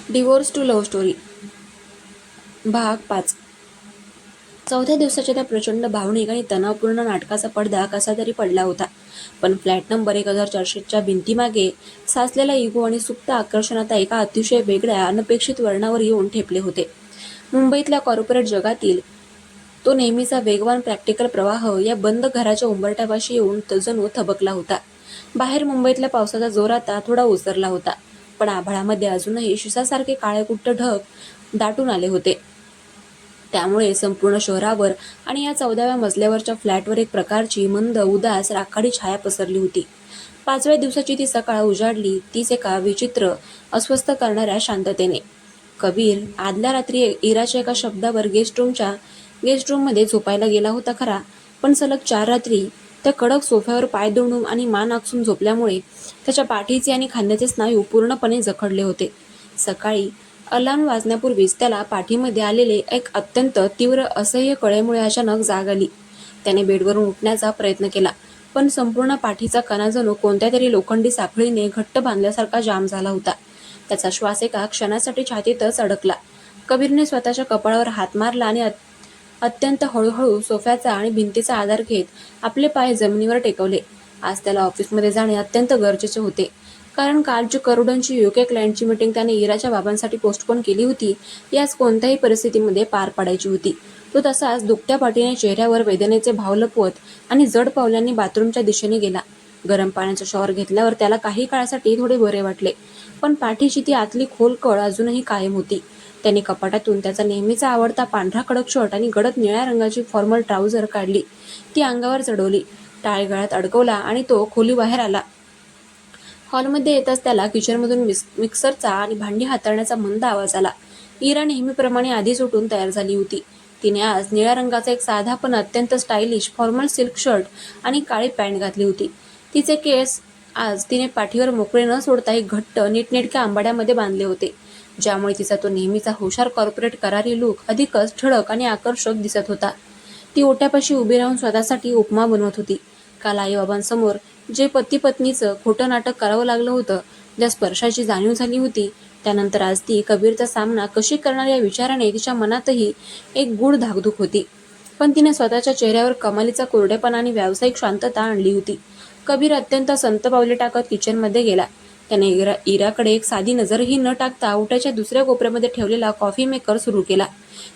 Divorce to love story भाग 5. चौथ्या दिवसाच्या त्या प्रचंड भावनिक आणि तणावपूर्ण नाटकाचा पडदा कसा तरी पडला होता. पण फ्लॅट नंबर 1400च्या भिंतीमागे साचलेला इगो आणि सुप्त आकर्षण आता एका अतिशय वेगळ्या अनपेक्षित वळणावर येऊन ठेपले होते. मुंबईतल्या कॉर्पोरेट जगातील तो नेहमीचा वेगवान प्रॅक्टिकल प्रवाह या बंद घराच्या उंबरठ्यापाशी येऊन जणू थबकला होता. बाहेर मुंबईतल्या पावसाचा जोर आता थोडा ओसरला होता, पण आभाळामध्ये अजूनही शिसासारखे काळेकुट्ट ढग दाटून आले होते. त्यामुळे संपूर्ण शहरावर आणि या 14व्या मजल्यावरच्या फ्लॅटवर एक प्रकारची मंद उदास राखाडी छाया पसरली होती. 5व्या दिवसाची ती सकाळ उजाडली तीच एका विचित्र अस्वस्थ करणाऱ्या शांततेने. कबीर आदल्या रात्री इराच्या एका शब्दावर गेस्ट रूममध्ये झोपायला गेला होता खरा, पण सलग 4 रात्री त्या कडक सोफ्यावर पाय दुमडून आणि मान आखसून झोपल्यामुळे त्याच्या पाठीचे आणि खांद्याचे स्नायू पूर्णपणे जखडले होते. सकाळी अलार्म वाजण्यापूर्वीच त्याला पाठीमध्ये आलेले एक अत्यंत तीव्र असह्य कळेमुळे अचानक जाग आली. त्याने बेडवरून उठण्याचा प्रयत्न केला, पण संपूर्ण पाठीचा कणा जणू कोणत्या तरी लोखंडी साखळीने घट्ट बांधल्यासारखा जाम झाला होता. त्याचा श्वास एका क्षणासाठी छातीतच अडकला. कबीरने स्वतःच्या कपाळावर हात मारला आणि अत्यंत हळूहळू सोफ्याचा आणि भिंतीचा आधार घेत आपले पाय जमिनीवर टेकवले. आज त्याला ऑफिसमध्ये जाणे अत्यंत गरजेचे होते, कारण कालची करोडोंची यूके क्लायंटची मीटिंग त्याने इराच्या बाबांसाठी पोस्टपोन केली होती. याच कोणत्याही परिस्थितीमध्ये पार पाडायची होती. तो तसाच दुखत्या पाठीने चेहऱ्यावर वेदनेचे भाव लपवत आणि जड पावलांनी बाथरूमच्या दिशेने गेला. गरम पाण्याचा शॉवर घेतल्यावर त्याला काही काळासाठी थोडे बरे वाटले, पण पाठीची ती आतली खोल कळ अजूनही कायम होती. त्याने कपाटातून त्याचा नेहमीचा आवडता पांढरा कडक शर्ट आणि गडद निळ्या रंगाची फॉर्मल ट्राउझर काढली. ती अंगावर चढवली, टाळ गळ्यात अडकवला आणि तो खोलीबाहेर आला. हॉलमध्ये येताच त्याला किचनमधून मिक्सरचा आणि भांडी हाताळण्याचा मंद आवाज आला. इरा नेहमीप्रमाणे आधीच उठून तयार झाली होती. तिने आज निळ्या रंगाचा एक साधा पण अत्यंत स्टायलिश फॉर्मल सिल्क शर्ट आणि काळी पॅन्ट घातली होती. तिचे केस आज तिने पाठीवर मोकळे न सोडता एक घट्ट नीटनेटक्या आंबाड्यामध्ये बांधले होते, ज्यामुळे तिचा तो नेहमीचा हुशार कॉर्पोरेट करारी लूक अधिकच ठळक आणि आकर्षक दिसत होता. ती ओट्यापाशी उभी राहून स्वतःसाठी उपमा बनवत होती. काल आईबाबांसमोर जे पती पत्नीचं खोटं नाटक करावं लागलं होतं, ज्या स्पर्शाची जाणीव झाली होती, त्यानंतर आज ती कबीरचा सामना कशी करणार या विचाराने तिच्या मनातही एक गूढ धाकधूक होती. पण तिने स्वतःच्या चेहऱ्यावर कमालीचा कोरडेपणा आणि व्यावसायिक शांतता आणली होती. कबीर अत्यंत संत पावले टाकत किचनमध्ये गेला. त्याने इराकडे एक साधी नजरही न टाकता ओट्याच्या दुसऱ्या कोपऱ्यामध्ये ठेवलेला कॉफी मेकर सुरू केला.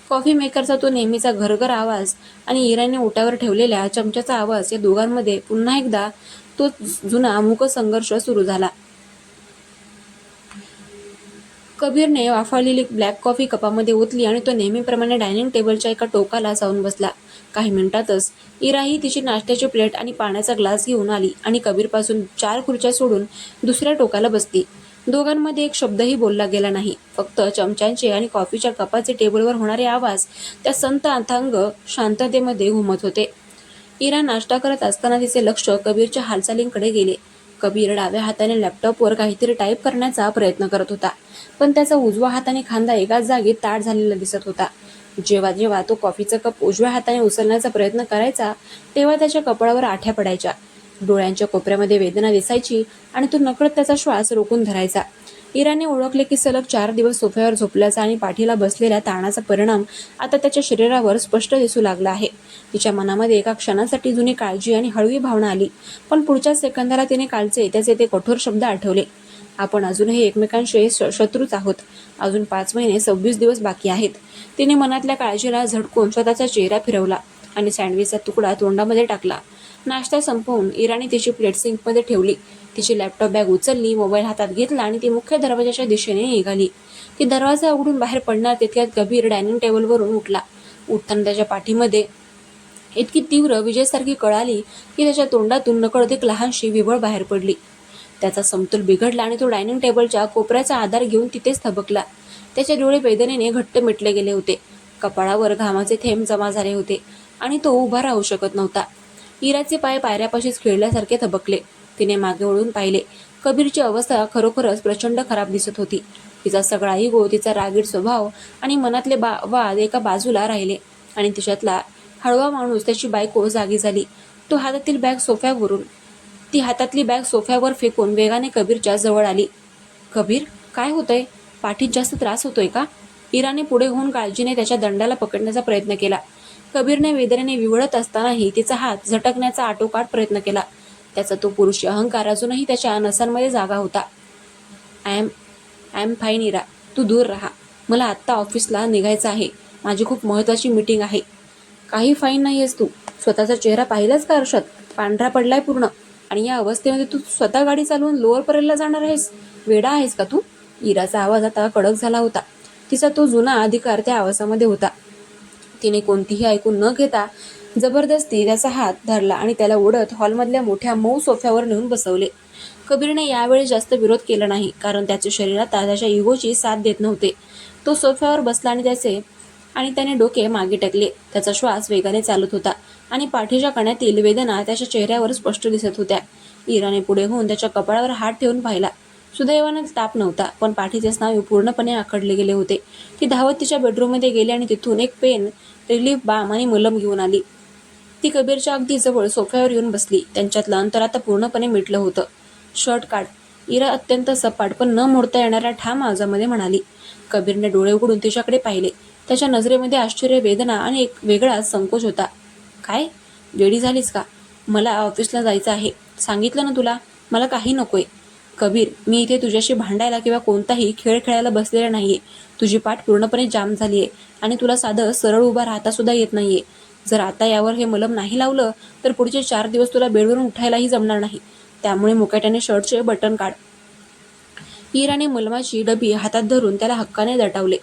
कॉफी मेकरचा तो नेहमीचा घरघर आवाज आणि इराने ओट्यावर ठेवलेल्या चमच्याचा आवाज या दोघांमध्ये पुन्हा एकदा तो जुना मूक संघर्ष सुरू झाला. कबीरने वाफाळलेली ब्लॅक कॉफी कपामध्ये ओतली आणि तो नेहमीप्रमाणे डायनिंग टेबलच्या एका टोकाला जाऊन बसला. काही मिनिटातच इराही तिची नाश्त्याची प्लेट आणि पाण्याचा ग्लास घेऊन आली आणि कबीरपासून 4 खुर्च्या सोडून दुसऱ्या टोकाला बसली. दोघांमध्ये एक शब्दही बोलला गेला नाही. फक्त चमच्यांचे आणि कॉफीच्या कपाचे टेबलवर होणारे आवाज त्या संत अथांग शांततेमध्ये घुमत होते. इरा नाश्ता करत असताना तिचे लक्ष कबीरच्या हालचालींकडे गेले. कबीर डाव्या हाताने लॅपटॉपवर काहीतरी टाईप करण्याचा प्रयत्न करत होता, पण त्याचा उजवा हात आणि खांदा एकाच जागी ताठ झालेला दिसत होता. जेव्हा जेव्हा तो कॉफीचा कप उजव्या हाताने उचलण्याचा प्रयत्न करायचा, तेव्हा त्याच्या कपाळावर आठ्या पडायच्या, डोळ्यांच्या कोपऱ्यामध्ये वेदना दिसायची आणि तो नकळत त्याचा श्वास रोखून धरायचा. इराने ओळखले की सलग 4 दिवस सोफ्यावर झोपल्याचा आणि पाठीला बसलेल्या ताणाचा परिणाम आता त्याच्या शरीरावर स्पष्ट दिसू लागला आहे. तिच्या मनामध्ये एका क्षणासाठी जुनी काळजी आणि हळवी भावना आली, पण पुढच्या सेकंदाला तिने कालचे त्याचे ते कठोर शब्द आठवले. आपण अजूनही एकमेकांशी शत्रूच आहोत. अजून 5 महिने 26 दिवस बाकी आहेत. तिने मनातल्या काळजीला झटकून स्वतःचा चेहरा फिरवला आणि सँडविचचा तुकडा तोंडामध्ये टाकला. नाश्ता संपवून इराने तिची प्लेट सिंकमध्ये ठेवली. तिची लॅपटॉप बॅग उचलली, मोबाईल हातात घेतला आणि ती मुख्य दरवाजाच्या दिशेने निघाली. ती दरवाजा उघडून बाहेर पडणार तितक्यात कबीर डायनिंग टेबलवरून उठला. उठताना त्याच्या पाठीमध्ये इतकी तीव्र विजेसारखी कळ आली की त्याच्या तोंडातून नकळत एक लहानशी विबळ बाहेर पडली. त्याचा समतोल बिघडला आणि तो डायनिंग टेबलच्या कोपऱ्याचा आधार घेऊन तिथेच थबकला. त्याचे डोळे वेदनेने घट्ट मिटले गेले होते. कपाळावर घामाचे थेंब जमा झाले होते आणि तो उभा राहू शकत नव्हता. इराचे पाय पायऱ्यापाशीच खिळल्यासारखे थबकले. तिने मागे वळून पाहिले. कबीरची अवस्था खरोखरच प्रचंड खराब दिसत होती. तिचा सगळा इगो, तिचा रागीट स्वभाव आणि मनातले वाद एका बाजूला राहिले आणि तिच्यातला हळवा माणूस, त्याची बायको, जागी झाली. ती हातातली बॅग सोफ्यावर फेकून वेगाने कबीरच्या जवळ आली. कबीर, काय होतंय? पाठीत जास्त त्रास होतोय का? इराने पुढे होऊन काळजीने त्याच्या दंडाला पकडण्याचा प्रयत्न केला. कबीरने वेदनेने विव्हळत असतानाही तिचा हात झटकण्याचा आटोकाट प्रयत्न केला. त्याचा तो पुरुषी अहंकार अजूनही त्याच्या नसांमध्ये जागा होता. आय एम फाईन इरा, तू दूर राहा. मला आत्ता ऑफिसला निघायचं आहे. माझी खूप महत्त्वाची मीटिंग आहे. काही फाईन नाहीयेस तू. स्वतःचा चेहरा पाहिलाच का आरशात? पांढरा पडलाय पूर्ण. आणि या अवस्थेमध्ये तू स्वतः गाडी चालवून लोअर परेलला जाणार आहेस? वेडा आहेस का तू? इराचा आवाज आता कडक झाला होता. तिचा तो जुना अधिकार त्या आवाजामध्ये होता. तिने कोणतीही ऐकून न घेता जबरदस्ती त्याचा हात धरला आणि त्याला ओढत हॉलमधल्या मोठ्या मऊ सोफ्यावर नेऊन बसवले. कबीरने यावेळी जास्त विरोध केला नाही, कारण त्याचे शरीर आता त्याच्या इगोची साथ देत नव्हते. तो सोफ्यावर बसला आणि त्याने डोके मागे टाकले. त्याचा श्वास वेगाने चालत होता आणि पाठीच्या कण्यातील वेदना त्याच्या चेहऱ्यावर स्पष्ट दिसत होत्या. इराने पुढे होऊन त्याच्या कपाळावर हात ठेवून पाहिला. सुदैवाने ताप नव्हता, पण पाठीचे स्नायू पूर्णपणे आखडले गेले होते. ती धावत तिच्या बेडरूममध्ये गेली आणि तिथून एक पेन रिलीफ बाम आणि मलम घेऊन आली. ती कबीरच्या अगदी जवळ सोफ्यावर येऊन बसली. त्यांच्यातलं अंतर आता पूर्णपणे मिटलं होतं. शर्ट काढ, इरा अत्यंत सपाट पण न मोडता येणाऱ्या ठाम आवाजामध्ये म्हणाली. कबीरने डोळे उघडून तिच्याकडे पाहिले. त्याच्या नजरेमध्ये आश्चर्य, वेदना आणि एक वेगळाच संकोच होता. काय? वेडी झालीस का? मला ऑफिसला जायचं आहे. सांगितलं ना तुला. मला काही नकोय. कबीर, मी इथे तुझ्याशी भांडायला किंवा कोणताही खेळ खेळायला बसलेला नाहीये. तुझी पाठ पूर्णपणे जाम झालीये आणि तुला साधं सरळ उभा राहता सुद्धा येत नाहीये. जर आता यावर हे मलम नाही लावलं तर पुढचे 4 दिवस तुला बेडवरून उठायलाही जमणार नाही. त्यामुळे मुकाट्याने शर्टचे बटन काढ. इराने मलमाची डबी हातात धरून त्याला हक्काने दटावले.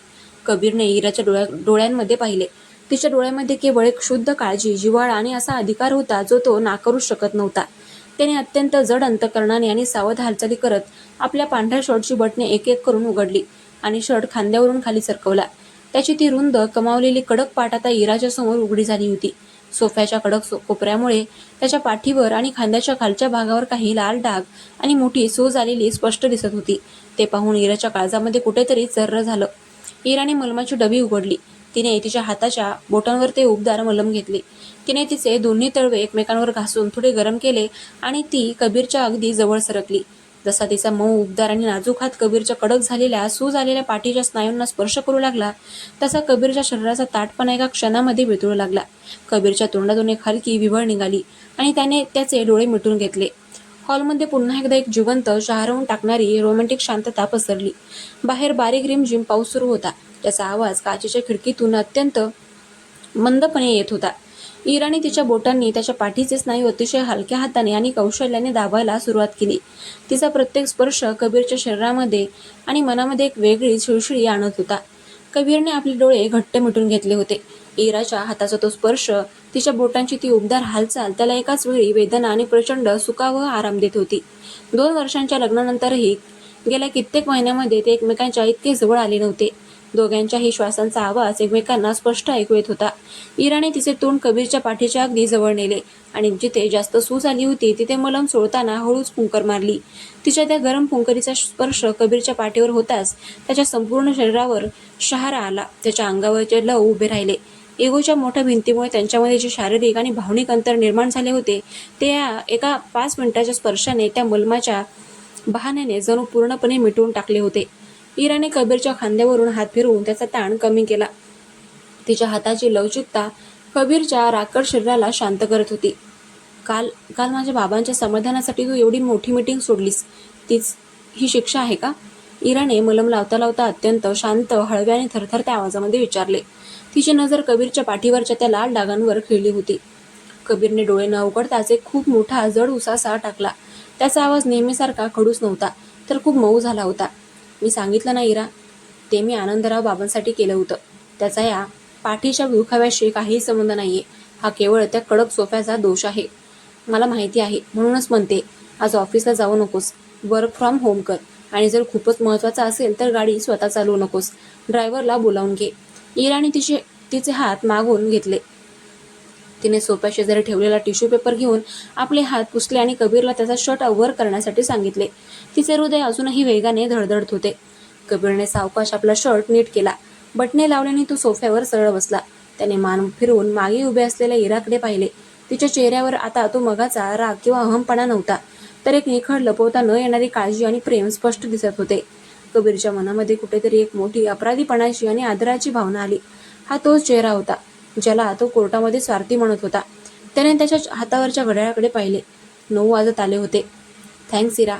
कबीरने इराच्या डोळ्यांमध्ये पाहिले. तिच्या डोळ्यामध्ये केवळ एक शुद्ध काळजी, जिव्हाळा आणि असा अधिकार होता जो तो नाकारूच शकत नव्हता. त्याने अत्यंत जड अंतकरणाने आणि सावध हालचाली करत आपल्या पांढऱ्या शर्टची बटणे एक एक करून उघडली आणि शर्ट खांद्यावरून खाली सरकवला. त्याची ती रुंद कमावलेली कडक पाठ आता इराच्या समोर उघडी झाली होती. सोफ्याच्या कडक कोपऱ्यामुळे त्याच्या पाठीवर आणि खांद्याच्या खालच्या भागावर काही लाल डाग आणि मोठी सूज आलेली स्पष्ट दिसत होती. ते पाहून इराच्या काळजामध्ये कुठेतरी चर्र झालं. इराने मलमाची डबी उघडली. तिने तिच्या हाताच्या बोटांवर ते उबदार मलम घेतले. तिने तिचे दोन्ही तळवे एकमेकांवर घासून थोडे गरम केले आणि ती कबीरच्या अगदी जवळ सरकली. जसा तिचा मऊ, उबदार आणि नाजूक हात कबीरच्या कडक झालेल्या, सूज आलेल्या पाठीच्या स्नायूंना स्पर्श करू लागला, तसा कबीरच्या शरीराचा ताठपणा एका क्षणामध्ये वितळू लागला. कबीरच्या तोंडातून एक हलकी विव्हळ निघाली आणि त्याने त्याचे डोळे मिटून घेतले. हॉलमध्ये पुन्हा एकदा एक जिवंत, शहारवून टाकणारी रोमॅन्टिक शांतता पसरली. बाहेर बारीक रिमझिम पाऊस सुरू होता. त्याचा आवाज काचेच्या खिडकीतून अत्यंत मंदपणे येत होता. इराने तिच्या बोटांनी त्याच्या पाठीचे स्नायू अतिशय हलक्या हाताने आणि कौशल्याने दाबायला सुरुवात केली. तिचा प्रत्येक स्पर्श कबीरच्या शरीरामध्ये आणि मनामध्ये एक वेगळी शिळशिळी आणत होता. कबीरने आपले डोळे घट्ट मिटून घेतले होते. इराच्या हाताचा तो स्पर्श, तिच्या बोटांची ती उबदार हालचाल त्याला एकाच वेळी वेदना आणि प्रचंड सुख व आराम देत होती. 2 वर्षांच्या लग्नानंतरही गेल्या कित्येक महिन्यामध्ये ते एकमेकांच्या इतके जवळ आले नव्हते. दोघांच्याही श्वासांचा आवाज एकमेकांना स्पष्ट ऐकू येत होता. इराने तिचे तोंड कबीरच्या पाठीच्या अगदी जवळ नेले आणि जिथे जास्त सूज आली होती तिथे मलम सोडताना हळूच फुंकर मारली. तिच्या त्या गरम फुंकरीचा स्पर्श कबीरच्या पाठीवर होताच त्याच्या संपूर्ण शरीरावर शहारा आला. त्याच्या अंगावरचे लव उभे राहिले. इगोच्या मोठ्या भिंतीमुळे त्यांच्यामध्ये जे शारीरिक आणि भावनिक अंतर निर्माण झाले होते ते एका 5 मिनिटाच्या स्पर्शाने, त्या मलमाच्या बहाण्याने जणू पूर्णपणे मिटवून टाकले होते. इराने कबीरच्या खांद्यावरून हात फिरवून त्याचा ताण कमी केला. तिच्या हाताची लवचिकता कबीरच्या राकड शरीराला शांत करत होती. काल काल माझ्या बाबांच्या समाधानासाठी तू एवढी मोठी मीटिंग सोडलीस, तीच ही शिक्षा आहे का? इराने मलम लावता लावता अत्यंत शांत, हळव्या आणि थरथरत्या आवाजामध्ये विचारले. तिची नजर कबीरच्या पाठीवरच्या त्या लाल डागांवर खिळली होती. कबीरने डोळे न उघडताच एक खूप मोठा जड उसासा टाकला. त्याचा आवाज नेहमीसारखा खडूस नव्हता, तर खूप मऊ झाला होता. मी सांगितलं ना इरा, ते मी आनंदराव बाबांसाठी केलं होतं. त्याचा या पाठीच्या दुखाव्याशी काहीही संबंध नाहीये. हा केवळ त्या कडक सोफ्याचा दोष आहे. मला माहिती आहे, म्हणूनच म्हणते, आज ऑफिसला जाऊ नकोस. वर्क फ्रॉम होम कर. आणि जर खूपच महत्त्वाचं असेल तर गाडी स्वतः चालवू नकोस. ड्रायव्हरला बोलावून घे. इराने तिचे हात मागून घेतले. तिने सोफ्या शेजारी ठेवलेला टिश्यू पेपर घेऊन आपले हात पुसले आणि कबीरला त्याचा शर्ट वर करण्यासाठी सांगितले. तिचे हृदय अजूनही वेगाने धडधडत होते. कबीरने सावकाश आपला शर्ट नीट केला. बटणे लावल्याने तो सोफ्यावर सरळ बसला. त्याने मान फिरवून मागे उभे असलेल्या इराकडे पाहिले. तिच्या चेहऱ्यावर आता तो मगाचा राग किंवा अहमपणा नव्हता, तर एक निखळ, लपवता न येणारी काळजी आणि प्रेम स्पष्ट दिसत होते. कबीरच्या मनामध्ये कुठेतरी एक मोठी अपराधीपणाची आणि आदराची भावना आली. हा तोच चेहरा होता ज्याला तो कोर्टामध्ये स्वार्थी म्हणत होता. त्याने त्याच्या हातावरच्या घड्याळाकडे पाहिले. 9 वाजत आले होते. थँक्स इरा,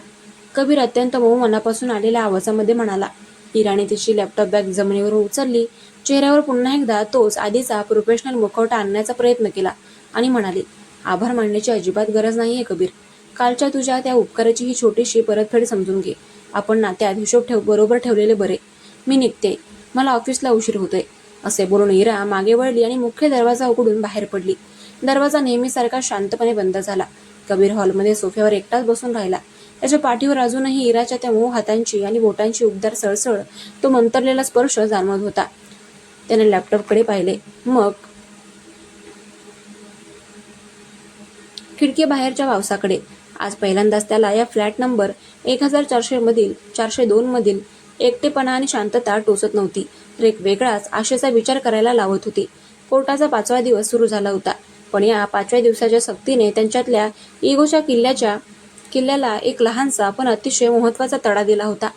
कबीर अत्यंत मऊ मनापासून आलेल्या आवाजामध्ये म्हणाला. इराने तिची लॅपटॉप बॅग जमिनीवरून उचलली, चेहऱ्यावर पुन्हा एकदा तोच आधीचा प्रोफेशनल मुखवटा आणण्याचा प्रयत्न केला आणि म्हणाली, आभार मानण्याची अजिबात गरज नाहीये कबीर. कालच्या तुझ्या त्या उपकाराची ही छोटीशी परतफेड समजून घे. आपण नात्यात हिशोब बरोबर ठेवलेले बरे. मी निघते, मला ऑफिसला उशीर होतोय. असे बोलून इरा मागे वळली आणि मुख्य दरवाजा उघडून बाहेर पडली. दरवाजा नेहमीसारखा शांतपणे बंद झाला. कबीर हॉलमध्ये सोफ्यावर एकटाच बसून राहिला. त्याच्या पाठीवर अजूनही इराच्या त्या मऊ हातांची आणि बोटांची उबदार सळसळ, तो मंतरलेला स्पर्श जाणवत होता. त्याने लॅपटॉपकडे पाहिले, मग खिडकी बाहेरच्या पावसाकडे. आज पहिल्यांदाच त्याला या फ्लॅट नंबर 1402 मधील एकटेपणा आणि शांतता टोचत नव्हती, तर एक वेगळाच आशेचा विचार करायला लावत होती. कोर्टाचा 5वा दिवस सुरू झाला होता, पण या 5व्या दिवसाच्या सक्तीने त्यांच्यातल्या इगोच्या किल्ल्याला एक लहानसा पण अतिशय महत्त्वाचा तडा दिला होता.